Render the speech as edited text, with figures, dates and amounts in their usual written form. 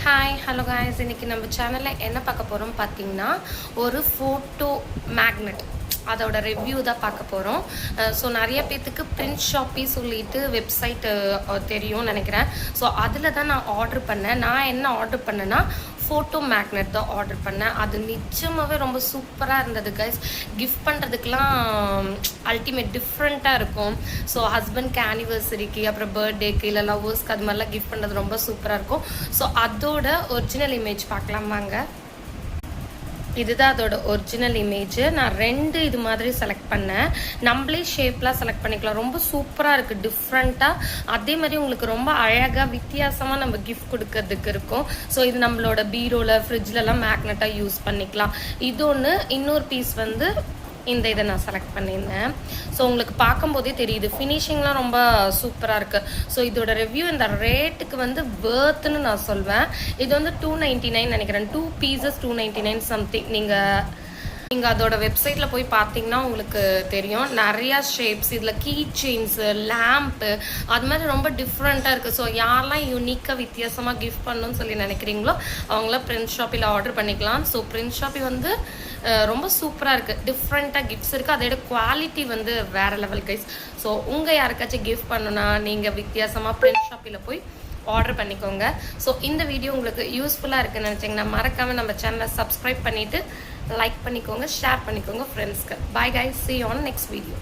Hi hello guys, இன்றைக்கி நம்ம சேனலில் என்ன பார்க்க போகிறோம் பார்த்தீங்கன்னா, ஒரு ஃபோட்டோ மேக்னெட் அதோட ரிவ்யூ தான் பார்க்க போகிறோம். ஸோ நிறைய பேர்த்துக்கு பிரிண்ட் ஷாப்பி சொல்லிட்டு வெப்சைட்டு தெரியும்னு நினைக்கிறேன். ஸோ அதில் தான் நான் ஆர்டர் பண்ணேன். நான் என்ன ஆர்டர் பண்ணேன்னா ஃபோட்டோ மேக்னெட் தான் ஆர்டர் பண்ணேன். அது நிச்சயமாகவே ரொம்ப சூப்பராக இருந்தது கைஸ். கிஃப்ட் பண்ணுறதுக்கெலாம் அல்டிமேட் டிஃப்ரெண்ட்டாக இருக்கும். ஸோ ஹஸ்பண்ட்க்கு ஆனிவர்சரிக்கு, அப்புறம் பர்த்டேக்கு, இல்லை லவ்வர்ஸ்க்கு அது மாதிரிலாம் கிஃப்ட் பண்ணுறது ரொம்ப சூப்பராக இருக்கும். ஸோ அதோட ஒரிஜினல் இமேஜ் பார்க்கலாம் வாங்க. இதுதான் அதோட ஒரிஜினல் இமேஜ். நான் 2 இது மாதிரி செலக்ட் பண்ணேன். நம்மளே ஷேப்லாம் செலக்ட் பண்ணிக்கலாம். ரொம்ப சூப்பராக இருக்குது, டிஃப்ரெண்ட்டாக. அதே மாதிரி உங்களுக்கு ரொம்ப அழகாக வித்தியாசமாக நம்ம கிஃப்ட் கொடுக்கறதுக்கு இருக்கும். ஸோ இது நம்மளோட பீரோவில், ஃப்ரிட்ஜ்லலாம் மேக்னெட்டாக யூஸ் பண்ணிக்கலாம். இது ஒன்று. இன்னொரு பீஸ் வந்து இந்த இதை நான் செலக்ட் பண்ணியிருந்தேன். ஸோ உங்களுக்கு பார்க்கும்போதே தெரியுது, ஃபினிஷிங்லாம் ரொம்ப சூப்பராக இருக்குது. ஸோ இதோட ரிவ்யூ இந்த ரேட்டுக்கு வந்து வேர்த்துன்னு நான் சொல்வேன். இது வந்து 299 நினைக்கிறேன். 2 பீசஸ் 299 சம்திங். நீங்கள் அதோட வெப்சைட்டில் போய் பார்த்தீங்கன்னா உங்களுக்கு தெரியும். நிறையா ஷேப்ஸ், இதில் கீ செயின்ஸு, லேம்ப்பு, அது மாதிரி ரொம்ப டிஃப்ரெண்ட்டாக இருக்குது. ஸோ யாரெல்லாம் யூனிக்காக வித்தியாசமாக கிஃப்ட் பண்ணணும்னு சொல்லி நினைக்கிறீங்களோ அவங்களாம் பிரிண்ட் ஷாப்பில் ஆர்டர் பண்ணிக்கலாம். ஸோ பிரிண்ட் ஷாப்பி வந்து ரொம்ப சூப்பராக இருக்குது. டிஃப்ரெண்ட்டாக கிஃப்ட்ஸ் இருக்குது. அதோட குவாலிட்டி வந்து வேறு லெவல் கைஸ். ஸோ உங்கள் யாருக்காச்சும் கிஃப்ட் பண்ணணுன்னா நீங்கள் வித்தியாசமாக பிரிண்ட் ஷாப்பில் போய் ஆர்டர் பண்ணிக்கோங்க. ஸோ இந்த வீடியோ உங்களுக்கு யூஸ்ஃபுல்லாக இருக்குன்னு நினச்சிங்கன்னா மறக்காமல் நம்ம சேனலை சப்ஸ்கிரைப் பண்ணிவிட்டு லைக் பண்ணிக்கோங்க, ஷேர் பண்ணிக்கோங்க ஃப்ரெண்ட்ஸ்க்கு. Bye guys, see you on next video.